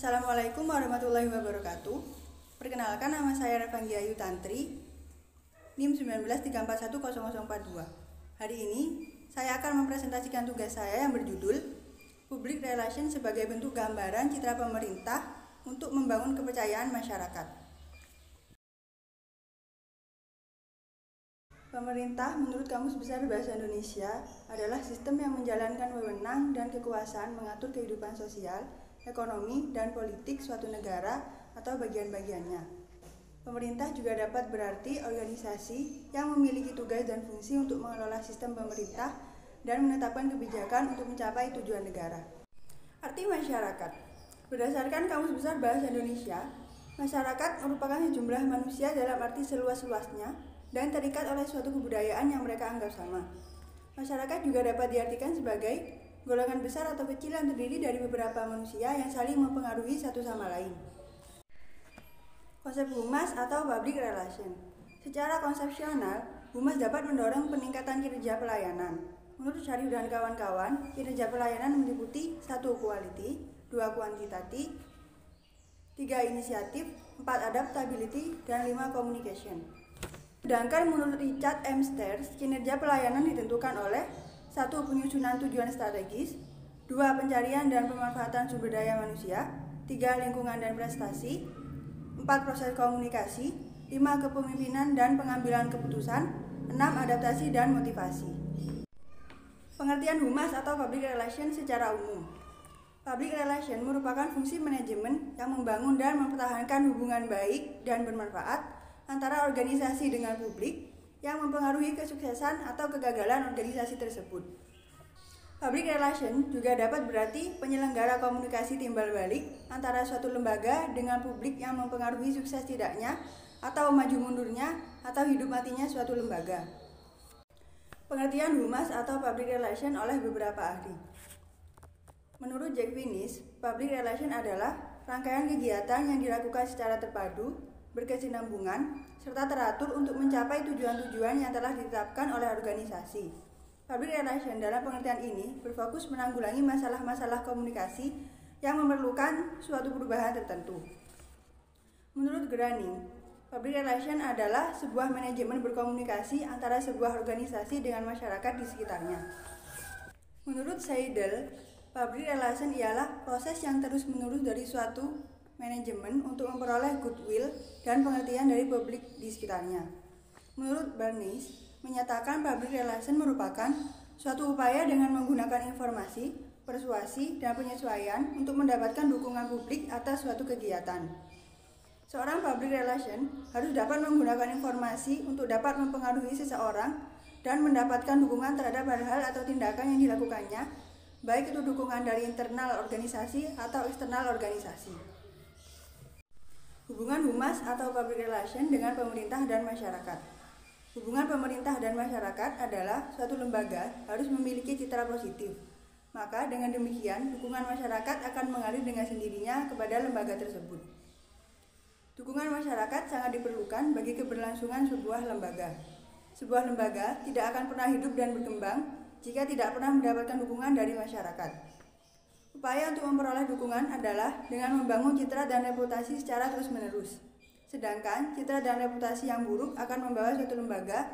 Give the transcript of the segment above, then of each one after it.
Assalamualaikum warahmatullahi wabarakatuh. Perkenalkan, nama saya Revangia Ayu Tantri, NIM 19341042. Hari ini saya akan mempresentasikan tugas saya yang berjudul Public Relation sebagai bentuk gambaran citra pemerintah untuk membangun kepercayaan masyarakat. Pemerintah menurut Kamus Besar Bahasa Indonesia adalah sistem yang menjalankan wewenang dan kekuasaan mengatur kehidupan sosial, ekonomi, dan politik suatu negara atau bagian-bagiannya. Pemerintah juga dapat berarti organisasi yang memiliki tugas dan fungsi untuk mengelola sistem pemerintah dan menetapkan kebijakan untuk mencapai tujuan negara. Arti masyarakat. Berdasarkan Kamus Besar Bahasa Indonesia, masyarakat merupakan sejumlah manusia dalam arti seluas-luasnya dan terikat oleh suatu kebudayaan yang mereka anggap sama. Masyarakat juga dapat diartikan sebagai golongan besar atau kecil yang terdiri dari beberapa manusia yang saling mempengaruhi satu sama lain. Konsep humas atau public relation. Secara konsepsional, humas dapat mendorong peningkatan kinerja pelayanan. Menurut Syarif dan kawan-kawan, kinerja pelayanan meliputi 1. Quality, 2. Quantity, 3. Inisiatif, 4. Adaptability, dan 5. Communication. Sedangkan menurut Richard M. Stairs, kinerja pelayanan ditentukan oleh 1. Penyusunan tujuan strategis, 2. Pencarian dan pemanfaatan sumber daya manusia, 3. Lingkungan dan prestasi, 4. Proses komunikasi, 5. Kepemimpinan dan pengambilan keputusan, 6. Adaptasi dan motivasi. Pengertian humas atau public relation secara umum. Public relation merupakan fungsi manajemen yang membangun dan mempertahankan hubungan baik dan bermanfaat antara organisasi dengan publik yang mempengaruhi kesuksesan atau kegagalan organisasi tersebut. Public relation juga dapat berarti penyelenggara komunikasi timbal balik antara suatu lembaga dengan publik yang mempengaruhi sukses tidaknya atau maju mundurnya atau hidup matinya suatu lembaga. Pengertian humas atau public relation oleh beberapa ahli. Menurut Jack Finis, public relation adalah rangkaian kegiatan yang dilakukan secara terpadu, berkesinambungan, serta teratur untuk mencapai tujuan-tujuan yang telah ditetapkan oleh organisasi. Public relation dalam pengertian ini berfokus menanggulangi masalah-masalah komunikasi yang memerlukan suatu perubahan tertentu. Menurut Groening, public relation adalah sebuah manajemen berkomunikasi antara sebuah organisasi dengan masyarakat di sekitarnya. Menurut Seidel, public relation ialah proses yang terus-menerus dari suatu manajemen untuk memperoleh goodwill dan pengertian dari publik di sekitarnya. Menurut Bernays, menyatakan public relation merupakan suatu upaya dengan menggunakan informasi, persuasi, dan penyesuaian untuk mendapatkan dukungan publik atas suatu kegiatan. Seorang public relation harus dapat menggunakan informasi untuk dapat mempengaruhi seseorang dan mendapatkan dukungan terhadap hal-hal atau tindakan yang dilakukannya, baik itu dukungan dari internal organisasi atau eksternal organisasi. Hubungan humas atau public relation dengan pemerintah dan masyarakat. Hubungan pemerintah dan masyarakat adalah suatu lembaga harus memiliki citra positif. Maka dengan demikian, dukungan masyarakat akan mengalir dengan sendirinya kepada lembaga tersebut. Dukungan masyarakat sangat diperlukan bagi keberlangsungan sebuah lembaga. Sebuah lembaga tidak akan pernah hidup dan berkembang jika tidak pernah mendapatkan dukungan dari masyarakat. Upaya untuk memperoleh dukungan adalah dengan membangun citra dan reputasi secara terus-menerus. Sedangkan citra dan reputasi yang buruk akan membawa suatu lembaga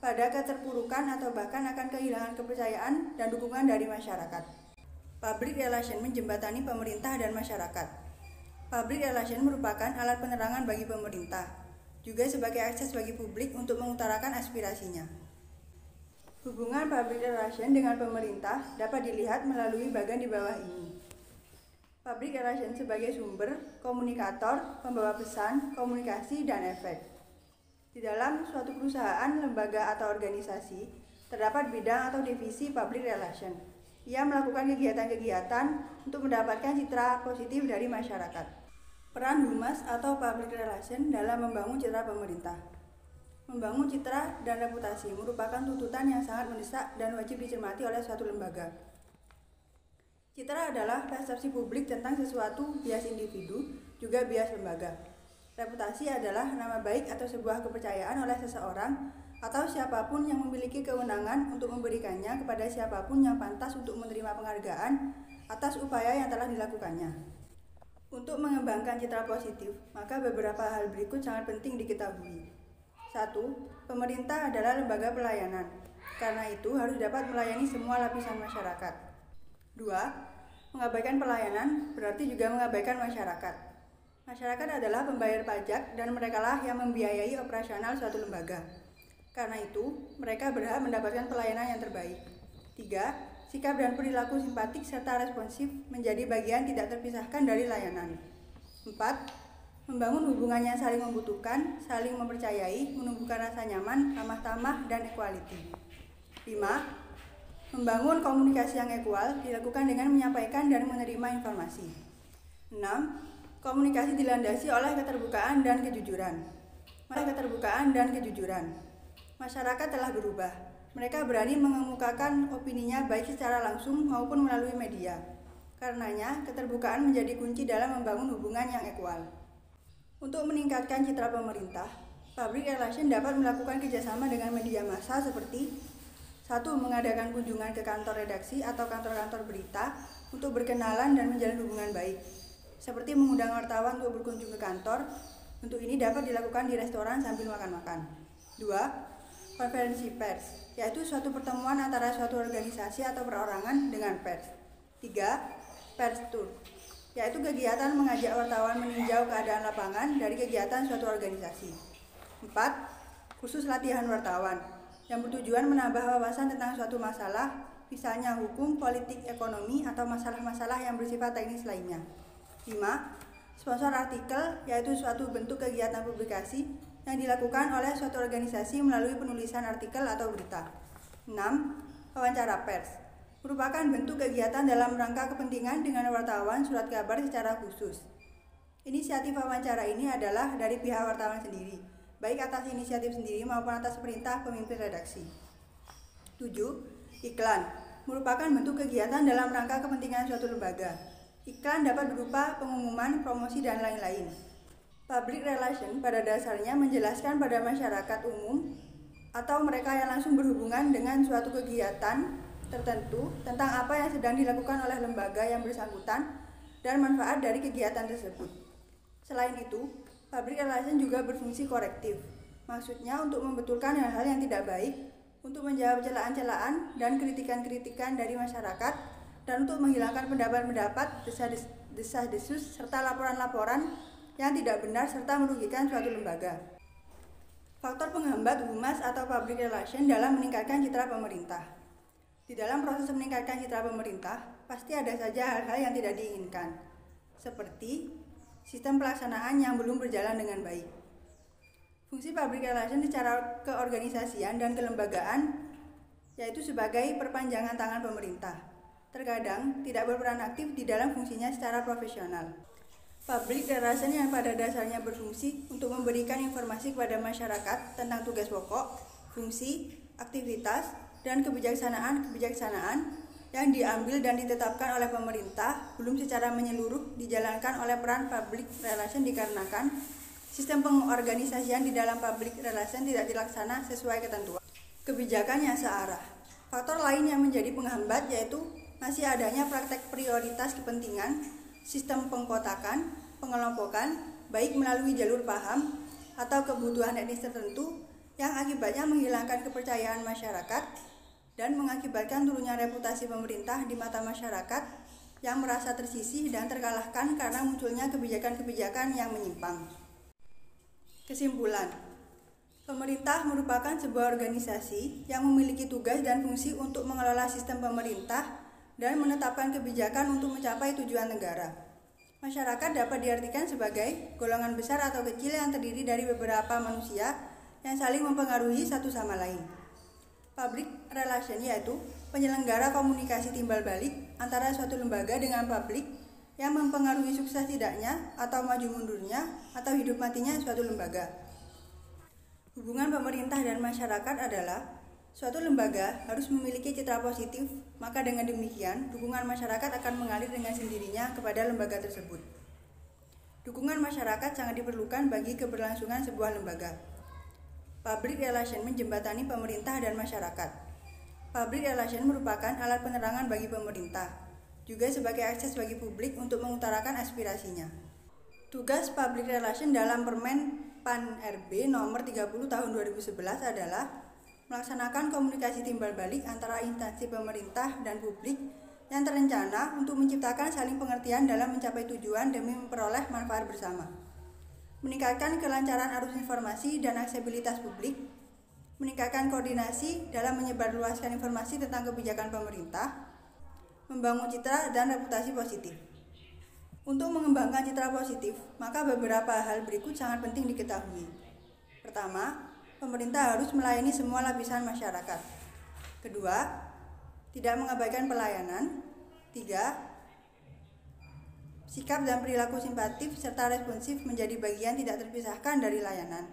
pada keterpurukan atau bahkan akan kehilangan kepercayaan dan dukungan dari masyarakat. Public relation menjembatani pemerintah dan masyarakat. Public relation merupakan alat penerangan bagi pemerintah, juga sebagai akses bagi publik untuk mengutarakan aspirasinya. Hubungan public relation dengan pemerintah dapat dilihat melalui bagan di bawah ini. Public relation sebagai sumber, komunikator, pembawa pesan, komunikasi, dan efek. Di dalam suatu perusahaan, lembaga, atau organisasi, terdapat bidang atau divisi public relation. Ia melakukan kegiatan-kegiatan untuk mendapatkan citra positif dari masyarakat. Peran humas atau public relation dalam membangun citra pemerintah. Membangun citra dan reputasi merupakan tuntutan yang sangat mendesak dan wajib dicermati oleh suatu lembaga. Citra adalah persepsi publik tentang sesuatu, bias individu, juga bias lembaga. Reputasi adalah nama baik atau sebuah kepercayaan oleh seseorang atau siapapun yang memiliki kewenangan untuk memberikannya kepada siapapun yang pantas untuk menerima penghargaan atas upaya yang telah dilakukannya. Untuk mengembangkan citra positif, maka beberapa hal berikut sangat penting diketahui. 1. Pemerintah adalah lembaga pelayanan. Karena itu harus dapat melayani semua lapisan masyarakat. 2. Mengabaikan pelayanan berarti juga mengabaikan masyarakat. Masyarakat adalah pembayar pajak dan merekalah yang membiayai operasional suatu lembaga. Karena itu, mereka berhak mendapatkan pelayanan yang terbaik. 3. Sikap dan perilaku simpatik serta responsif menjadi bagian tidak terpisahkan dari layanan. 4. Membangun hubungan yang saling membutuhkan, saling mempercayai, menumbuhkan rasa nyaman, ramah tamah, dan equality. 5. Membangun komunikasi yang equal dilakukan dengan menyampaikan dan menerima informasi. 6. Komunikasi dilandasi oleh keterbukaan dan kejujuran. Masyarakat telah berubah. Mereka berani mengemukakan opininya baik secara langsung maupun melalui media. Karenanya, keterbukaan menjadi kunci dalam membangun hubungan yang equal. Untuk meningkatkan citra pemerintah, public relation dapat melakukan kerjasama dengan media massa seperti 1. Mengadakan kunjungan ke kantor redaksi atau kantor-kantor berita untuk berkenalan dan menjalin hubungan baik, seperti mengundang wartawan untuk berkunjung ke kantor. Untuk ini dapat dilakukan di restoran sambil makan-makan. 2. Konferensi pers, yaitu suatu pertemuan antara suatu organisasi atau perorangan dengan pers. 3. Pers tour, yaitu kegiatan mengajak wartawan meninjau keadaan lapangan dari kegiatan suatu organisasi. 4. Kursus latihan wartawan, yang bertujuan menambah wawasan tentang suatu masalah, misalnya hukum, politik, ekonomi, atau masalah-masalah yang bersifat teknis lainnya. 5. Sponsor artikel, yaitu suatu bentuk kegiatan publikasi yang dilakukan oleh suatu organisasi melalui penulisan artikel atau berita. 6. Wawancara pers, merupakan bentuk kegiatan dalam rangka kepentingan dengan wartawan surat kabar secara khusus. Inisiatif wawancara ini adalah dari pihak wartawan sendiri, baik atas inisiatif sendiri maupun atas perintah pemimpin redaksi. 7. Iklan, merupakan bentuk kegiatan dalam rangka kepentingan suatu lembaga. Iklan dapat berupa pengumuman, promosi, dan lain-lain. Public relation pada dasarnya menjelaskan pada masyarakat umum atau mereka yang langsung berhubungan dengan suatu kegiatan tertentu tentang apa yang sedang dilakukan oleh lembaga yang bersangkutan dan manfaat dari kegiatan tersebut. Selain itu, public relation juga berfungsi korektif, maksudnya untuk membetulkan hal-hal yang tidak baik, untuk menjawab celaan-celaan dan kritikan-kritikan dari masyarakat, dan untuk menghilangkan pendapat-pendapat, desas-desus, serta laporan-laporan yang tidak benar serta merugikan suatu lembaga. Faktor penghambat humas atau public relation dalam meningkatkan citra pemerintah. Di dalam proses meningkatkan citra pemerintah, pasti ada saja hal-hal yang tidak diinginkan, seperti sistem pelaksanaan yang belum berjalan dengan baik. Fungsi public relation secara keorganisasian dan kelembagaan yaitu sebagai perpanjangan tangan pemerintah. Terkadang tidak berperan aktif di dalam fungsinya secara profesional. Public relation yang pada dasarnya berfungsi untuk memberikan informasi kepada masyarakat tentang tugas pokok, fungsi, aktivitas, dan kebijaksanaan yang diambil dan ditetapkan oleh pemerintah belum secara menyeluruh dijalankan oleh peran public relation dikarenakan sistem pengorganisasian di dalam public relation tidak dilaksana sesuai ketentuan. Kebijakan yang searah. Faktor lain yang menjadi penghambat yaitu masih adanya praktek prioritas kepentingan, sistem pengkotakan, pengelompokan, baik melalui jalur paham atau kebutuhan etnis tertentu yang akibatnya menghilangkan kepercayaan masyarakat dan mengakibatkan turunnya reputasi pemerintah di mata masyarakat yang merasa tersisih dan terkalahkan karena munculnya kebijakan-kebijakan yang menyimpang. Kesimpulan, pemerintah merupakan sebuah organisasi yang memiliki tugas dan fungsi untuk mengelola sistem pemerintah dan menetapkan kebijakan untuk mencapai tujuan negara. Masyarakat dapat diartikan sebagai golongan besar atau kecil yang terdiri dari beberapa manusia yang saling mempengaruhi satu sama lain. Public relation yaitu penyelenggara komunikasi timbal balik antara suatu lembaga dengan publik yang mempengaruhi sukses tidaknya atau maju mundurnya atau hidup matinya suatu lembaga. Hubungan pemerintah dan masyarakat adalah suatu lembaga harus memiliki citra positif, maka dengan demikian dukungan masyarakat akan mengalir dengan sendirinya kepada lembaga tersebut. Dukungan masyarakat sangat diperlukan bagi keberlangsungan sebuah lembaga. Public relation menjembatani pemerintah dan masyarakat. Public relation merupakan alat penerangan bagi pemerintah. juga sebagai akses bagi publik untuk mengutarakan aspirasinya. Tugas Public Relation dalam Permen PAN RB nomor 30 tahun 2011 adalah melaksanakan komunikasi timbal balik antara instansi pemerintah dan publik yang terencana untuk menciptakan saling pengertian dalam mencapai tujuan demi memperoleh manfaat bersama. Meningkatkan kelancaran arus informasi dan aksesibilitas publik, meningkatkan koordinasi dalam menyebarluaskan informasi tentang kebijakan pemerintah, membangun citra dan reputasi positif. Untuk mengembangkan citra positif, maka beberapa hal berikut sangat penting diketahui. Pertama, pemerintah harus melayani semua lapisan masyarakat. Kedua, tidak mengabaikan pelayanan. 3, sikap dan perilaku simpatif serta responsif menjadi bagian tidak terpisahkan dari layanan.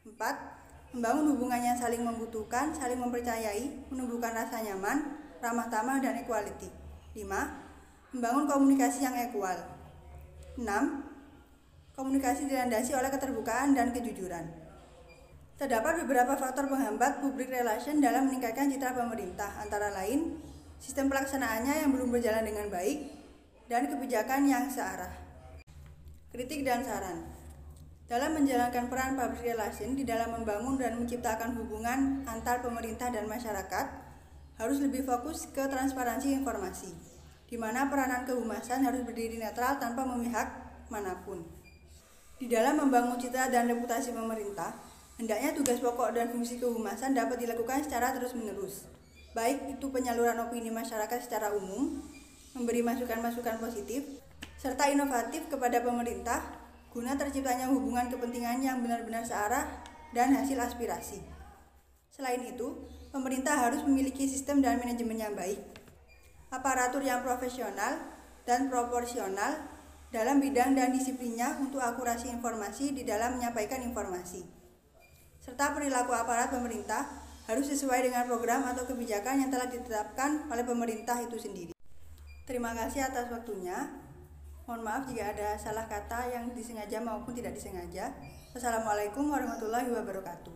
4, membangun hubungan yang saling membutuhkan, saling mempercayai, menumbuhkan rasa nyaman, ramah tamah, dan equality. 5, membangun komunikasi yang equal. 6, komunikasi dilandasi oleh keterbukaan dan kejujuran. Terdapat beberapa faktor penghambat public relation dalam meningkatkan citra pemerintah, antara lain sistem pelaksanaannya yang belum berjalan dengan baik dan kebijakan yang searah. Kritik dan saran. Dalam menjalankan peran public relation di dalam membangun dan menciptakan hubungan antar pemerintah dan masyarakat, harus lebih fokus ke transparansi informasi, di mana peranan kehumasan harus berdiri netral tanpa memihak manapun. Di dalam membangun citra dan reputasi pemerintah, hendaknya tugas pokok dan fungsi kehumasan dapat dilakukan secara terus-menerus, baik itu penyaluran opini masyarakat secara umum, memberi masukan-masukan positif, serta inovatif kepada pemerintah, guna terciptanya hubungan kepentingan yang benar-benar searah dan hasil aspirasi. Selain itu, pemerintah harus memiliki sistem dan manajemen yang baik, aparatur yang profesional dan proporsional dalam bidang dan disiplinnya untuk akurasi informasi di dalam menyampaikan informasi, serta perilaku aparat pemerintah harus sesuai dengan program atau kebijakan yang telah ditetapkan oleh pemerintah itu sendiri. Terima kasih atas waktunya. Mohon maaf jika ada salah kata yang disengaja maupun tidak disengaja. Wassalamualaikum warahmatullahi wabarakatuh.